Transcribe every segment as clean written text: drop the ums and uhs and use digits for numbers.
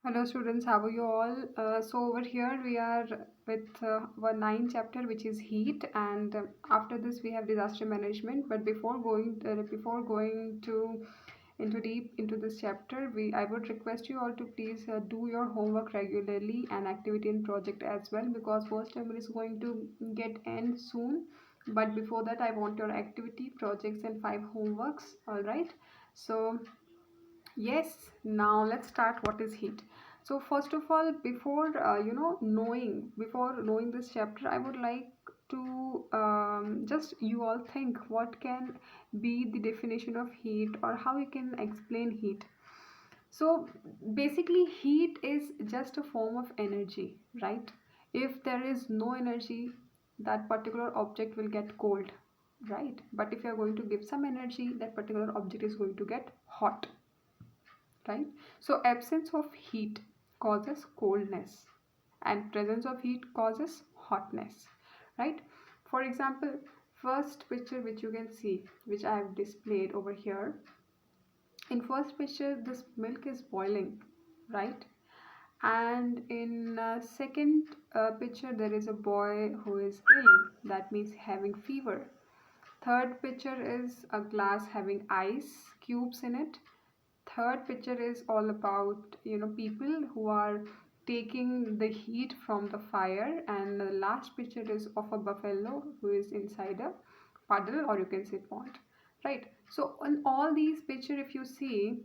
Hello students, how are you all? So over here we are with our ninth chapter, which is heat, and after this we have disaster management. But before going to into deep into this chapter, we I would request you all to please do your homework regularly and activity and project as well, because first term is going to get end soon. But before that, I want your activity, projects, and 5 homeworks. All right. So yes, now let's start what is heat. So first of all, before knowing this chapter, I would like to just you all think what can be the definition of heat or how you can explain heat. So basically, heat is just a form of energy, right? If there is no energy, that particular object will get cold, right? But if you are going to give some energy, that particular object is going to get hot, right? So absence of heat causes coldness and presence of heat causes hotness, right? For example, first picture which you can see, which I have displayed over here. In first picture, this milk is boiling, right? And in second picture, there is a boy who is ill, that means having fever. Third picture is a glass having ice cubes in it. Third picture is all about people who are taking the heat from the fire, and the last picture is of a buffalo who is inside a puddle, or you can say pond, right? So on all these picture, if you see,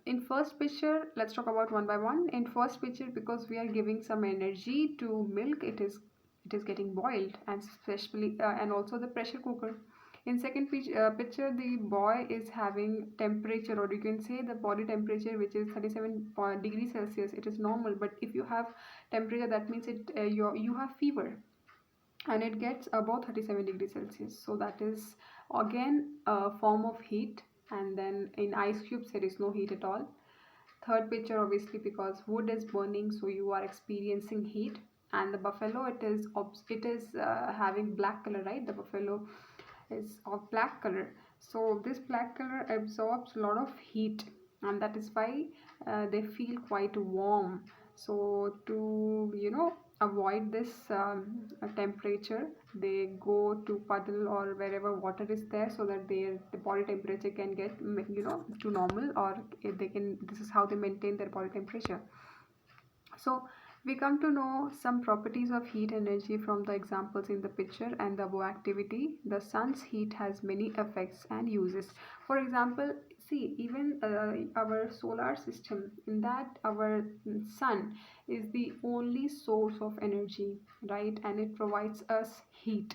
in first picture, let's talk about one by one. In first picture, because we are giving some energy to milk, it is getting boiled, and especially and also the pressure cooker. In second picture, the boy is having temperature, or you can say the body temperature, which is 37 degrees Celsius. It is normal, but if you have temperature, that means you have fever, and it gets above 37 degrees Celsius. So that is again a form of heat. And then in ice cubes, there is no heat at all. Third picture, obviously, because wood is burning, so you are experiencing heat. And the buffalo, it is having black color, right? The buffalo is of black color, so this black color absorbs a lot of heat, and that is why they feel quite warm. So to avoid this temperature, they go to puddle or wherever water is there, so that the body temperature can get to normal, or if they can, this is how they maintain their body temperature. So we come to know some properties of heat energy from the examples in the picture and the above activity. The sun's heat has many effects and uses. For example, see, even our solar system, in that our sun is the only source of energy, right? And it provides us heat,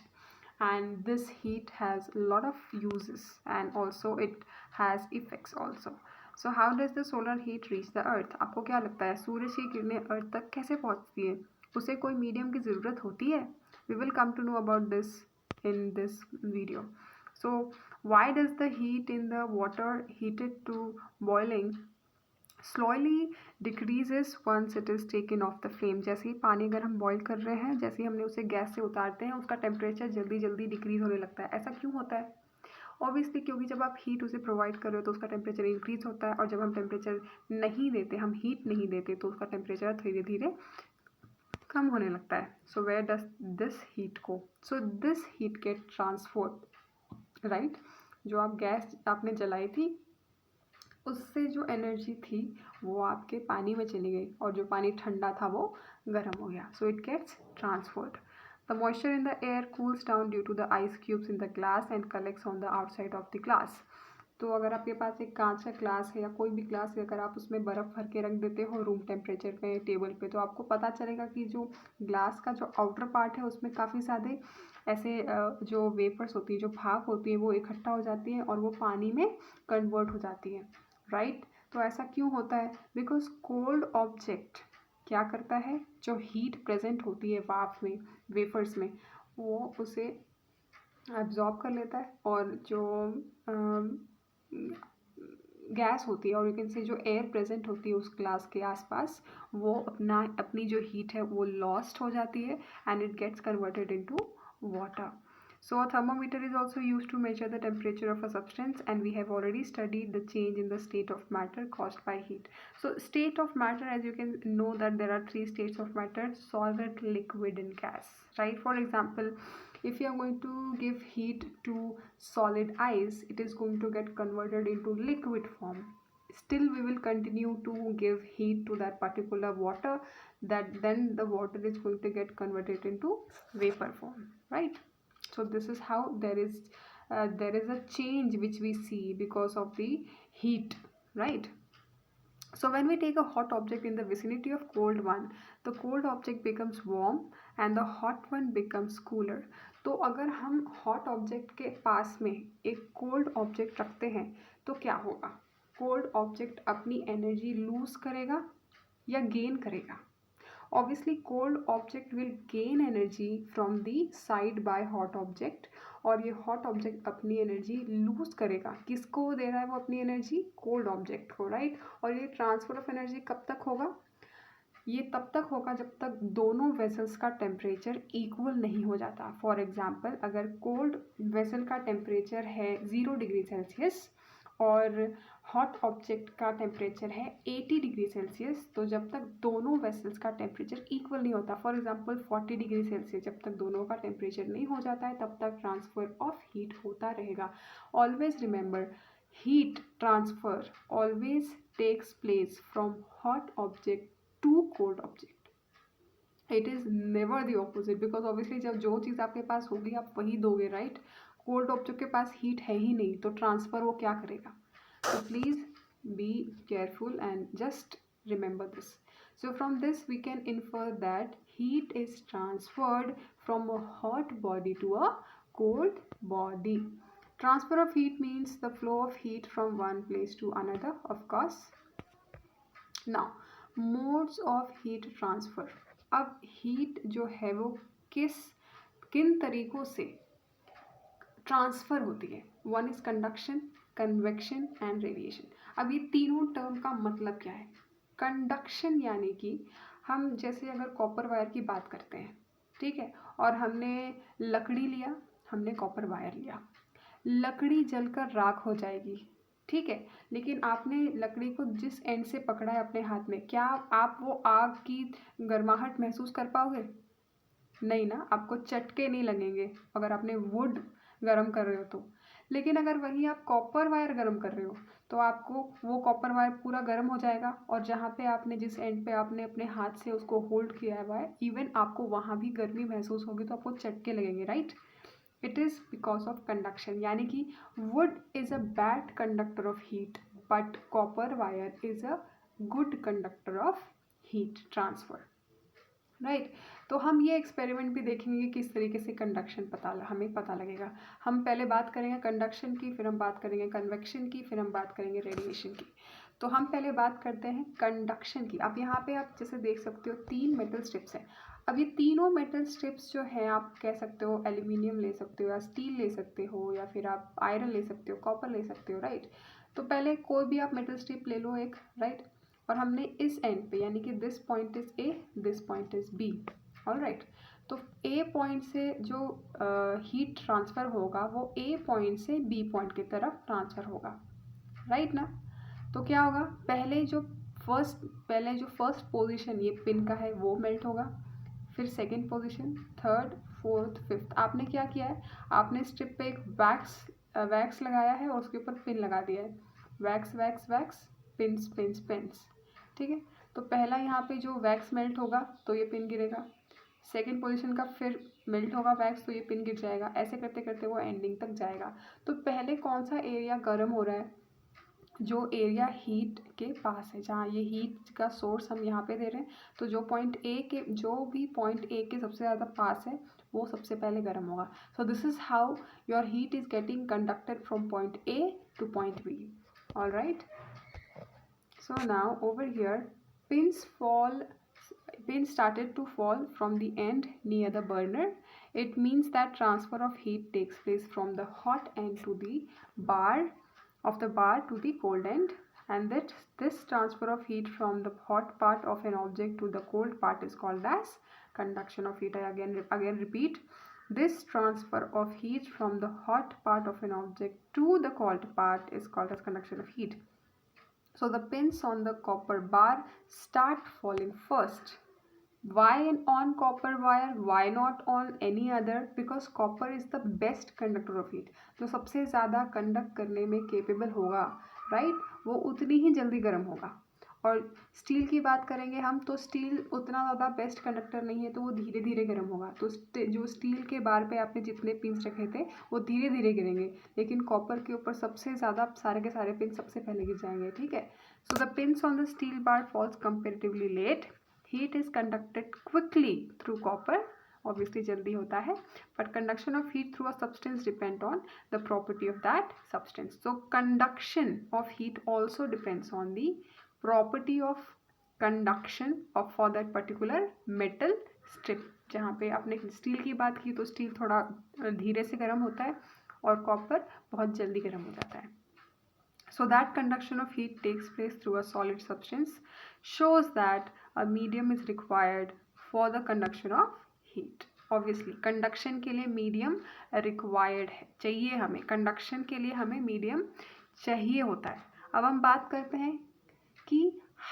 and this heat has a lot of uses, and also it has effects also. So how does the solar heat reach the earth? आपको क्या लगता है सूरज की किरणें अर्थ तक कैसे पहुंचती है? उसे कोई मीडियम की ज़रूरत होती है? We will come to know about this in this video. So why does the heat in the water heated to boiling slowly decreases once it is taken off the flame? जैसे ही पानी अगर हम boil कर रहे हैं, जैसे ही हमने उसे गैस से उतारते हैं, उसका टेम्परेचर जल्दी जल्दी डिक्रीज होने लगता है. ऐसा क्यों होता है? ऑब्वियसली क्योंकि जब आप हीट उसे प्रोवाइड कर रहे हो तो उसका टेम्परेचर इंक्रीज होता है, और जब हम टेम्परेचर नहीं देते, हम हीट नहीं देते, तो उसका टेम्परेचर धीरे धीरे कम होने लगता है. So where does this heat go? So this heat get transferred, right? जो आप गैस आपने जलाई थी, उससे जो एनर्जी थी वो आपके पानी में चली गई, और जो पानी ठंडा था वो गर्म हो गया. So it gets transferred. The moisture in the air cools down due to the ice cubes in the glass and collects on the outside of the glass. तो अगर आपके पास एक कांच का ग्लास है या कोई भी ग्लास है, अगर आप उसमें बर्फ़ भर के रख देते हो रूम टेम्परेचर पे टेबल पे, तो आपको पता चलेगा कि जो ग्लास का जो आउटर पार्ट है उसमें काफ़ी सारे ऐसे जो वेपर्स होती है, जो भाप होती है, वो इकट्ठा हो जाती है और वो पानी में कन्वर्ट हो जाती है, राइट? तो ऐसा क्यों होता है? बिकॉज कोल्ड ऑब्जेक्ट क्या करता है, जो हीट प्रेजेंट होती है वाफ में, वेफर्स में, वो उसे एब्जॉर्ब कर लेता है, और जो गैस होती है, और यू कैन से जो एयर प्रेजेंट होती है उस ग्लास के आसपास, वो अपनी जो हीट है वो लॉस्ट हो जाती है, and it gets converted into water. So a thermometer is also used to measure the temperature of a substance, and we have already studied the change in the state of matter caused by heat. So state of matter, as you can know that there are three states of matter: solid, liquid and gas, right? For example, if you are going to give heat to solid ice, it is going to get converted into liquid form. Still we will continue to give heat to that particular water, that then the water is going to get converted into vapor form, right? So this is how there is a change which we see because of the heat, right? So when we take a hot object in the vicinity of cold one, the cold object becomes warm and the hot one becomes cooler. तो अगर हम hot object के पास में एक cold object रखते हैं तो क्या होगा? cold object अपनी energy lose करेगा या gain करेगा? Obviously cold object will gain energy from the side by hot object, और ये hot object अपनी energy lose करेगा. किसको दे रहा है वो अपनी energy? cold object को, right? और ये transfer of energy कब तक होगा? ये तब तक होगा जब तक दोनों वेसल्स का टेम्परेचर इक्वल नहीं हो जाता. फॉर एग्जाम्पल, अगर कोल्ड वेसल का टेम्परेचर है 0 डिग्री सेल्सियस और हॉट ऑब्जेक्ट का टेम्परेचर है 80 डिग्री सेल्सियस, तो जब तक दोनों वेसल्स का टेम्परेचर इक्वल नहीं होता, फॉर एग्जांपल 40 डिग्री सेल्सियस, जब तक दोनों का टेम्परेचर नहीं हो जाता है तब तक ट्रांसफर ऑफ हीट होता रहेगा. Always remember, heat transfer always takes place from hot object to cold object. It is never the opposite, because obviously जब जो चीज़ आपके पास होगी आप वही दोगे, राइट? कोल्ड ऑब्जेक्ट के पास हीट है ही नहीं, तो ट्रांसफ़र वो क्या करेगा? So please be careful and just remember this. So from this we can infer that heat is transferred from a hot body to a cold body. Transfer of heat means the flow of heat from one place to another, of course. Now modes of heat transfer. अब heat जो है वो किन तरीक़ों से transfer होती है? One is conduction, convection and radiation. अब ये तीनों टर्म का मतलब क्या है? कंडक्शन यानी कि हम जैसे अगर कॉपर वायर की बात करते हैं, ठीक है, और हमने लकड़ी लिया, हमने कॉपर वायर लिया, लकड़ी जलकर राख हो जाएगी, ठीक है, लेकिन आपने लकड़ी को जिस एंड से पकड़ा है अपने हाथ में, क्या आप वो आग की गर्माहट महसूस कर पाओगे? नहीं ना, आपको चटके नहीं लगेंगे अगर आपने वुड गर्म कर रहे हो तो. लेकिन अगर वही आप कॉपर वायर गर्म कर रहे हो तो आपको वो कॉपर वायर पूरा गर्म हो जाएगा, और जहाँ पे आपने जिस एंड पे आपने अपने हाथ से उसको होल्ड किया हुआ है, इवन आपको वहाँ भी गर्मी महसूस होगी, तो आपको चटके लगेंगे, right? It is because of conduction. यानी कि would is a bad conductor of heat but copper wire is a good conductor of heat transfer, right? तो हम ये एक्सपेरिमेंट भी देखेंगे कि किस तरीके से कंडक्शन हमें पता लगेगा. हम पहले बात करेंगे कंडक्शन की, फिर हम बात करेंगे कन्वेक्शन की, फिर हम बात करेंगे रेडिएशन की. तो हम पहले बात करते हैं कंडक्शन की. अब यहाँ पे आप जैसे देख सकते हो 3 मेटल स्ट्रिप्स हैं. अब ये तीनों मेटल स्ट्रिप्स जो हैं, आप कह सकते हो एल्यूमिनियम ले सकते हो या स्टील ले सकते हो या फिर आप आयरन ले सकते हो, कॉपर ले सकते हो, राइट? तो पहले कोई भी आप मेटल स्ट्रिप ले लो एक, राइट? और हमने इस एंड पे, यानी कि this point is A, this point is B, alright? तो ए पॉइंट से जो हीट ट्रांसफ़र होगा वो ए पॉइंट से बी पॉइंट की तरफ ट्रांसफ़र होगा, राइट ना? तो क्या होगा, पहले जो फर्स्ट पोजीशन ये पिन का है वो मेल्ट होगा, फिर second position, third, fourth, fifth. आपने क्या किया है, आपने स्ट्रिप पे एक वैक्स लगाया है और उसके ऊपर पिन लगा दिया है. Wax wax wax, pins pins pins, ठीक है? तो पहला यहाँ पे जो वैक्स मेल्ट होगा तो ये पिन गिरेगा, सेकेंड पोजीशन का फिर मेल्ट होगा वैक्स तो ये पिन गिर जाएगा, ऐसे करते करते वो एंडिंग तक जाएगा. तो पहले कौन सा एरिया गर्म हो रहा है? जो एरिया हीट के पास है, जहाँ ये हीट का सोर्स हम यहाँ पे दे रहे हैं, तो जो भी पॉइंट ए के सबसे ज़्यादा पास है वो सबसे पहले गर्म होगा. So this is how your heat is getting conducted from point A to point B, alright? So now over here, pins started to fall from the end near the burner. It means that transfer of heat takes place from the hot end to the bar to the cold end, and that this transfer of heat from the hot part of an object to the cold part is called as conduction of heat. I again repeat, This transfer of heat from the hot part of an object to the cold part is called as conduction of heat. So the pins on the copper bar start falling first. Why on copper wire? Why not on any other? Because copper is the best conductor of heat. जो सबसे ज़्यादा conduct करने में capable होगा, right, वो उतनी ही जल्दी गर्म होगा. और स्टील की बात करेंगे हम, तो स्टील उतना ज़्यादा बेस्ट कंडक्टर नहीं है, तो वो धीरे धीरे गर्म होगा. तो जो स्टील के बार पे आपने जितने पिंस रखे थे वो धीरे धीरे गिरेंगे, लेकिन कॉपर के ऊपर सबसे ज़्यादा सारे के सारे पिन सबसे पहले गिर जाएंगे. ठीक है. So the pins on the steel bar falls comparatively late. Heat is conducted quickly through copper, obviously जल्दी होता है, but conduction of heat through a substance depend on the property of that substance. So conduction of heat also depends on the property of conduction of for that particular metal strip. जहाँ पे आपने steel की बात की तो steel थोड़ा धीरे से गर्म होता है और कॉपर बहुत जल्दी गर्म हो जाता है. So that conduction of heat takes place through a solid substance shows that a medium is required for the conduction of heat. Obviously conduction के लिए medium required है, चाहिए हमें, conduction के लिए हमें medium चाहिए होता है. अब हम बात करते हैं कि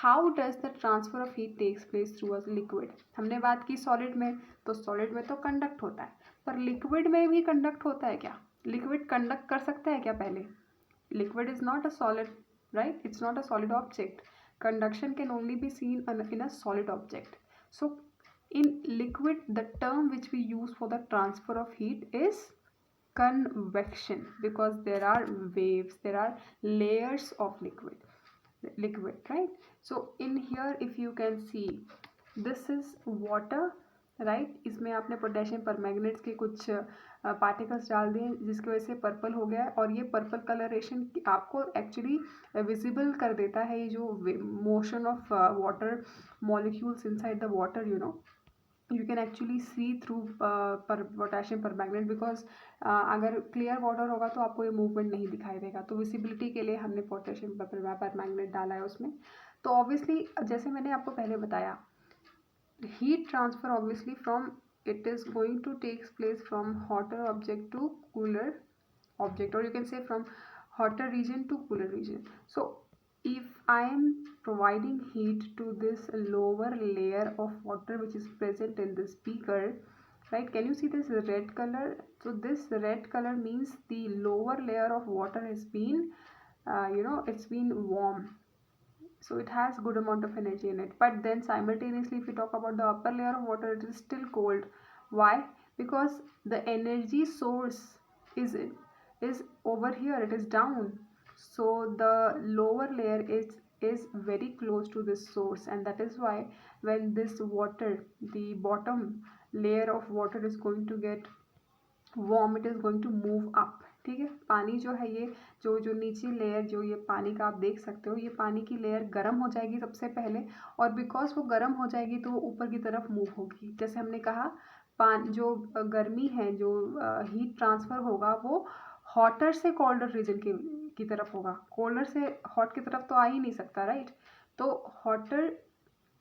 how does the transfer of heat takes place through a liquid. हमने बात की solid में, तो solid में तो conduct होता है, पर liquid में भी conduct होता है क्या? liquid conduct कर सकता है क्या? पहले liquid is not a solid, right? It's not a solid object. Conduction can only be seen in a solid object. So in liquid, the term which we use for the transfer of heat is convection, because there are waves, there are layers of liquid, right? So in here if you can see, this is water, right. इसमें आपने potassium परमैंगनेट्स के कुछ particles डाल दिए जिसकी वजह से purple हो गया है, और ये पर्पल कलरेशन आपको एक्चुअली विजिबल कर देता है ये जो motion of water molecules inside the water, you know, you can actually see through potassium permanganate, because अगर क्लियर वाटर होगा तो आपको ये मूवमेंट नहीं दिखाई देगा. तो विजिबिलिटी के लिए हमने पोटेशियम परमैंगनेट डाला है उसमें. तो ऑब्वियसली जैसे मैंने आपको पहले बताया, heat transfer obviously from, it is going to take place from hotter object to cooler object, or you can say from hotter region to cooler region. So if I am providing heat to this lower layer of water which is present in this beaker, right, can you see this red color? So this red color means the lower layer of water has been it's been warm, so it has good amount of energy in it. But then simultaneously if we talk about the upper layer of water, it is still cold. Why? Because the energy source is over here, it is down. So the lower layer is very close to this source, and that is why when this water, the bottom layer of water is going to get warm, it is going to move up. ठीक है. पानी जो है ये जो नीचे layer, जो ये पानी का आप देख सकते हो, ये पानी की लेयर गर्म हो जाएगी सबसे पहले, और बिकॉज वो गर्म हो जाएगी तो वो ऊपर की तरफ मूव होगी. जैसे हमने कहा, जो गर्मी है, जो हीट ट्रांसफ़र होगा वो हॉटर से कोल्डर रीजन की तरफ होगा. कोल्डर से हॉट की तरफ तो आ ही नहीं सकता, राइट. तो हॉटर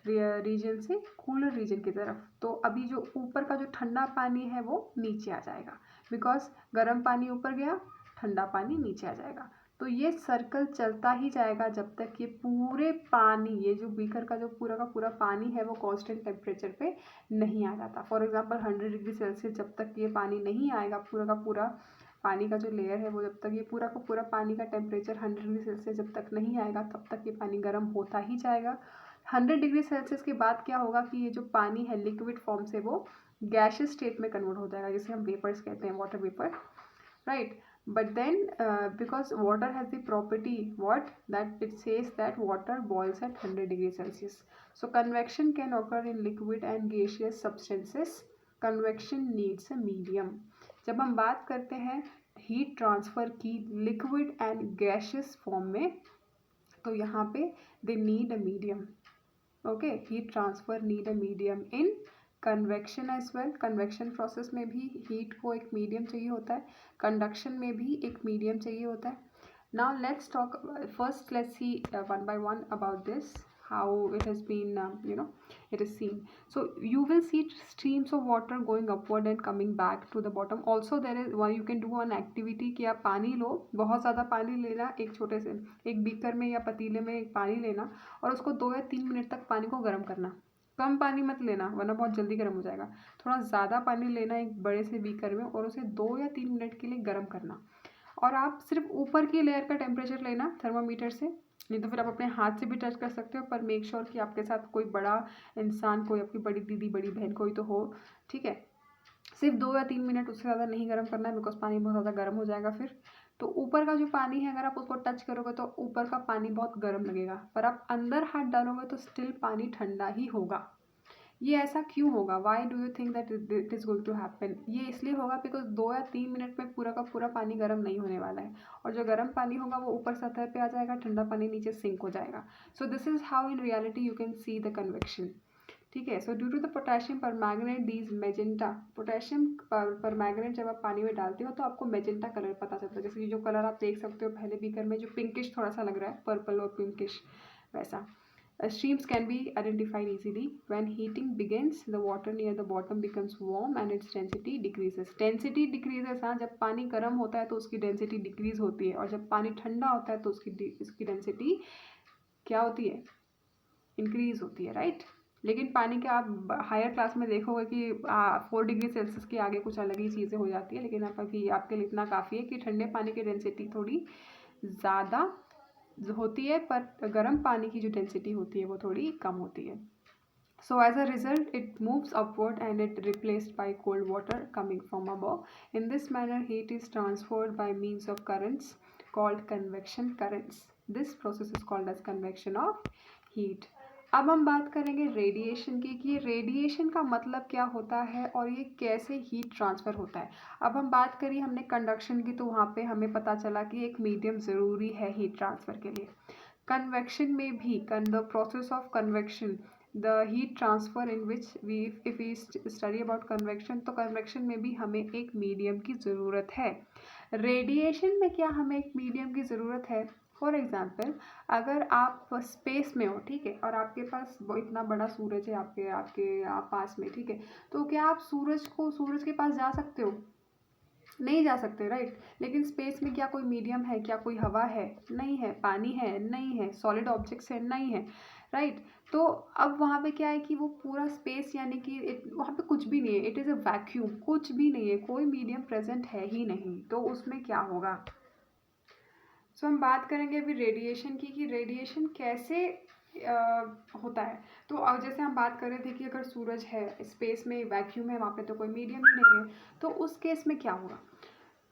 रीजन से कूलर रीजन की तरफ. तो अभी जो ऊपर का जो ठंडा पानी है वो नीचे आ जाएगा, बिकॉज गर्म पानी ऊपर गया, ठंडा पानी नीचे आ जाएगा. तो ये सर्कल चलता ही जाएगा जब तक ये पूरे पानी, ये जो बीकर का जो पूरा का पूरा पानी है वो कांस्टेंट टेम्परेचर पे नहीं आ जाता. फॉर एग्जांपल 100 डिग्री सेल्सियस जब तक ये पानी नहीं आएगा, पूरा का पूरा पानी का जो लेयर है वो, जब तक ये पूरा का पूरा पानी का टेम्परेचर 100 डिग्री सेल्सियस जब तक नहीं आएगा, तब तक ये पानी गर्म होता ही जाएगा. 100 डिग्री सेल्सियस के बाद क्या होगा कि ये जो पानी है लिक्विड फॉर्म से वो गैशियस स्टेट में कन्वर्ट हो जाएगा, जिसे हम वेपर्स कहते हैं, water vapour, right. But then because water has the property what, that it says that water boils at 100 degrees Celsius. So convection can occur in liquid and gaseous substances. Convection needs a medium. जब हम बात करते हैं heat transfer की liquid and gaseous form में, तो यहाँ पे they need a medium. Okay, heat transfer need a medium in convection as well. Convection process में भी हीट को एक मीडियम चाहिए होता है, कंडक्शन में भी एक मीडियम चाहिए होता है. Now let's talk first, let's see one by one about this. how it has been, it is seen. So you will see streams of water going upward and coming back to the bottom. Also there is one, you can do one activity कि आप पानी लो, बहुत ज़्यादा पानी लेना, एक छोटे से एक बीकर में या पतीले में एक पानी लेना और उसको 2 या 3 मिनट तक पानी को गर्म करना. कम पानी मत लेना वरना बहुत जल्दी गर्म हो जाएगा. थोड़ा ज़्यादा पानी लेना एक बड़े से बीकर में और उसे 2 या 3 मिनट के लिए गर्म करना. और आप सिर्फ ऊपर की लेयर का टेम्परेचर लेना थर्मामीटर से, नहीं तो फिर आप अपने हाथ से भी टच कर सकते हो, पर मेक श्योर कि आपके साथ कोई बड़ा इंसान, कोई आपकी बड़ी दीदी, बड़ी बहन कोई तो हो. ठीक है. सिर्फ 2 या 3 मिनट, उससे ज़्यादा नहीं गर्म करना है बिकॉज पानी बहुत ज़्यादा गर्म हो जाएगा फिर. तो ऊपर का जो पानी है अगर आप उसको टच करोगे तो ऊपर का पानी बहुत गर्म लगेगा, पर आप अंदर हाथ डालोगे तो स्टिल पानी ठंडा ही होगा. ये ऐसा क्यों होगा? Why do you think that it is going to happen? ये इसलिए होगा बिकॉज 2 या 3 मिनट में पूरा का पूरा पानी गर्म नहीं होने वाला है, और जो गर्म पानी होगा वो ऊपर सतह पे आ जाएगा, ठंडा पानी नीचे सिंक हो जाएगा. So this is how in reality you can see the convection. ठीक है. So due to the potassium permanganate these magenta, potassium permanganate जब आप पानी में डालते हो तो आपको मेजेंटा कलर पता चलता है. जैसे जो कलर आप देख सकते हो पहले बीकर में, जो पिंकिश थोड़ा सा लग रहा है, पर्पल और पिंकिश, वैसा. Streams can be identified easily. When heating begins, the water near the bottom becomes warm and its density decreases. Density decreases, हाँ. जब पानी गर्म होता है तो उसकी डेंसिटी डिक्रीज होती है, और जब पानी ठंडा होता है तो उसकी डेंसिटी क्या होती है? इंक्रीज होती है, राइट. लेकिन पानी के आप हायर क्लास में देखोगे कि 4 डिग्री सेल्सियस के आगे कुछ अलग ही चीज़ें हो जाती है, लेकिन आप अभी आपके लिए इतना काफ़ी है कि ठंडे पानी की डेंसिटी थोड़ी ज़्यादा होती है, पर गर्म पानी की जो डेंसिटी होती है वो थोड़ी कम होती है. So as a result, it moves upward and it replaced by cold water coming from above. In this manner, heat is transferred by means of currents called convection currents. This process is called as convection of heat. अब हम बात करेंगे radiation की, कि radiation का मतलब क्या होता है और ये कैसे हीट ट्रांसफ़र होता है. अब हम बात करी हमने कंडक्शन की, तो वहाँ पे हमें पता चला कि एक मीडियम ज़रूरी है हीट ट्रांसफ़र के लिए. कन्वेक्शन में भी, the process of convection, the heat transfer in which we, if we study about convection, तो कन्वेक्शन में भी हमें एक मीडियम की ज़रूरत है. रेडिएशन में क्या हमें एक मीडियम की ज़रूरत है? फॉर एग्ज़ाम्पल, अगर आप स्पेस में हो, ठीक है, और आपके पास वो इतना बड़ा सूरज है आपके आपके आप पास में, ठीक है, तो क्या आप सूरज के पास जा सकते हो? नहीं जा सकते, राइट. लेकिन स्पेस में क्या कोई मीडियम है? क्या कोई हवा है? नहीं है. पानी है? नहीं है. सॉलिड ऑब्जेक्ट्स है? नहीं है, राइट. तो अब वहाँ पे क्या है कि वो पूरा स्पेस, यानी कि वहाँ पे कुछ भी नहीं है. इट इज़ अ वैक्यूम, कुछ भी नहीं है, कोई मीडियम प्रेजेंट है ही नहीं. तो उसमें क्या होगा? सो हम बात करेंगे अभी रेडिएशन की, कि रेडिएशन कैसे होता है. तो अब जैसे हम बात कर रहे थे कि अगर सूरज है, स्पेस में वैक्यूम है, वहाँ पे तो कोई मीडियम ही नहीं है, तो उस केस में क्या होगा?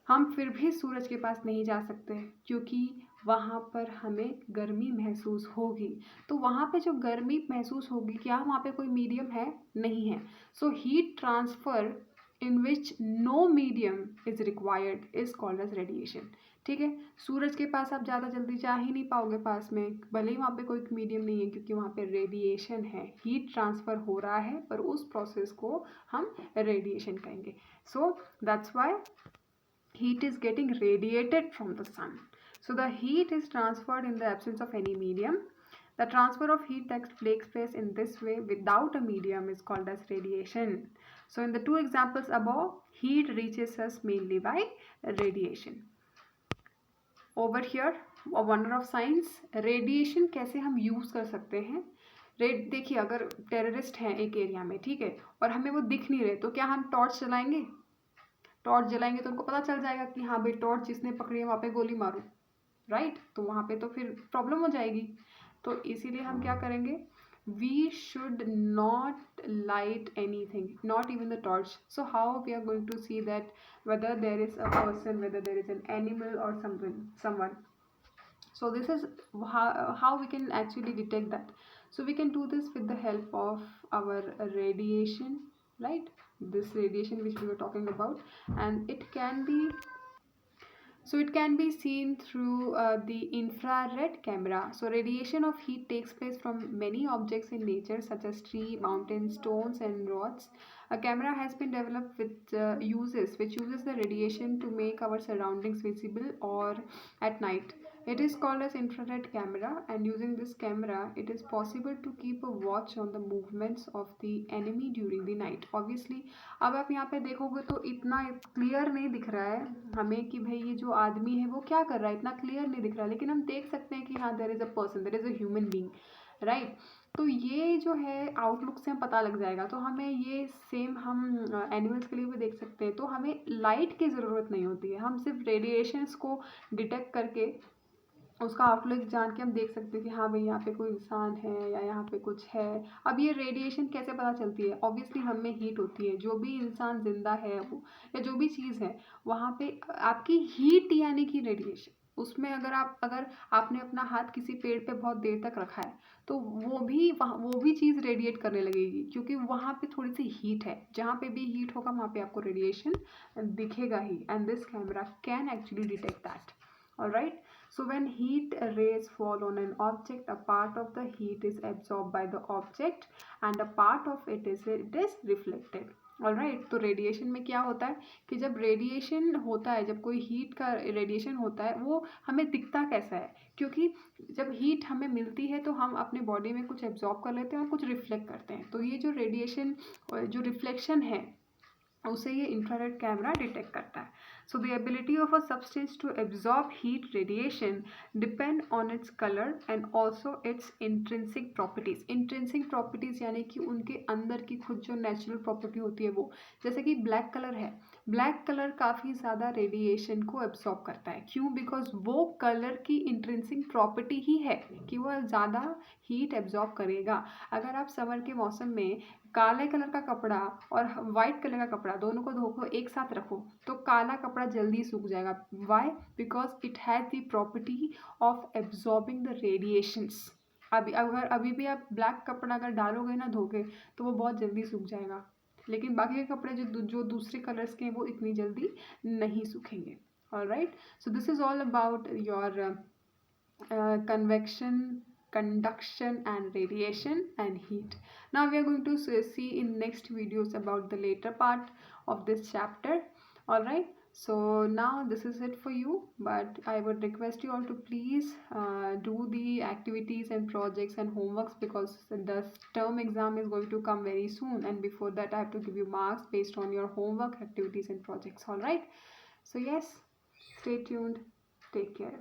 हम फिर भी सूरज के पास नहीं जा सकते, क्योंकि वहाँ पर हमें गर्मी महसूस होगी. तो वहाँ पे जो गर्मी महसूस होगी, क्या वहाँ पे कोई मीडियम है? नहीं है. So heat transfer in which no medium is required is called as radiation. ठीक है. सूरज के पास आप ज़्यादा जल्दी जा ही नहीं पाओगे पास में, भले ही वहाँ पे कोई मीडियम नहीं है, क्योंकि वहाँ पे रेडिएशन है, हीट ट्रांसफ़र हो रहा है, पर उस प्रोसेस को हम रेडिएशन कहेंगे. So that's why heat is getting radiated from the sun. So the heat is transferred in the absence of any medium. The transfer of heat that takes place in this way without a medium is called as radiation. So in the two examples above, heat reaches us mainly by radiation. Over here, a wonder of science, radiation कैसे हम use कर सकते हैं. देखिए, अगर terrorist हैं एक area में, ठीक है, और हमें वो दिख नहीं रहे, तो क्या हम टॉर्च चलाएंगे? टॉर्च जलाएंगे तो उनको पता चल जाएगा कि हाँ भाई टॉर्च जिसने पकड़ी है वहाँ पे गोली मारो, राइट. तो वहाँ पे तो फिर प्रॉब्लम हो जाएगी. तो इसीलिए हम क्या करेंगे? We should not light anything, not even the torch. So how we are going to see that whether there is a person, whether there is an animal और someone. So this is how we can actually detect that. So we can do this with the help of our radiation, right? This radiation which we were talking about, and it can be, so it can be seen through the infrared camera. So radiation of heat takes place from many objects in nature, such as tree, mountains, stones and rods. A camera has been developed with which uses the radiation to make our surroundings visible or at night. It is called as infrared camera, and using this camera, it is possible to keep a watch on the movements of the enemy during the night. Obviously, अब आप यहाँ पे देखोगे तो इतना clear नहीं दिख रहा है हमें कि भाई ये जो आदमी है वो क्या कर रहा है, इतना क्लियर नहीं दिख रहा है, लेकिन हम देख सकते हैं कि हाँ there is a person, there is a human being, right. तो ये जो है आउटलुक से हम पता लग जाएगा। तो हमें ये सेम हम एनिमल्स के लिए भी देख सकते हैं। तो हमें लाइट की ज़रूरत नहीं होती है, हम सिर्फ रेडिएशंस को डिटेक्ट करके उसका आउटलुक जान के हम देख सकते हैं कि हाँ भाई यहाँ पे कोई इंसान है या यहाँ पे कुछ है। अब ये रेडिएशन कैसे पता चलती है? ऑब्वियसली हम में हीट होती है, जो भी इंसान जिंदा है वो या जो भी चीज़ है वहाँ पे आपकी हीट यानी कि रेडिएशन, उसमें अगर आपने अपना हाथ किसी पेड़ पे बहुत देर तक रखा है तो वो भी चीज़ रेडिएट करने लगेगी, क्योंकि वहाँ पे थोड़ी सी हीट है। जहाँ पे भी हीट होगा वहाँ पे आपको रेडिएशन दिखेगा ही, and this camera can actually detect that. Alright, so when heat rays fall on an object, a part of the heat is absorbed by the object and a part of it is reflected. Alright, तो radiation में क्या होता है कि जब radiation होता है, जब कोई हीट का रेडिएशन होता है, वो हमें दिखता कैसा है? क्योंकि जब हीट हमें मिलती है तो हम अपने बॉडी में कुछ एब्जॉर्ब कर लेते हैं और कुछ रिफ्लेक्ट करते हैं। तो ये जो रेडिएशन जो रिफ्लेक्शन है उसे ये इंफ्रारेड कैमरा डिटेक्ट करता है। So the ability of a substance to absorb heat radiation depend on its colour and also its intrinsic properties. Intrinsic properties यानी कि उनके अंदर की खुद जो नेचुरल प्रॉपर्टी होती है वो, जैसे कि ब्लैक कलर है, ब्लैक कलर काफ़ी ज़्यादा रेडिएशन को एब्जॉर्ब करता है। क्यों? बिकॉज वो कलर की इंट्रिंसिक प्रॉपर्टी ही है कि वह ज़्यादा हीट एब्जॉर्ब करेगा। अगर आप समर के मौसम में काले कलर का कपड़ा और वाइट कलर का कपड़ा दोनों को धो को एक साथ रखो तो काला कपड़ा जल्दी सूख जाएगा। Why? Because it has the property of absorbing the radiations. अभी भी आप ब्लैक कपड़ा अगर डालोगे ना धो के तो वो बहुत जल्दी सूख जाएगा, लेकिन बाकी के कपड़े जो दूसरे कलर्स के हैं वो इतनी जल्दी नहीं सूखेंगे। Alright, so this is all about your convection, conduction and radiation and heat. Now we are going to see in next videos about the later part of this chapter. All right, so now this is it for you, but I would request you all to please do the activities and projects and homeworks, because the term exam is going to come very soon, and before that I have to give you marks based on your homework, activities and projects. All right, so yes, stay tuned, take care.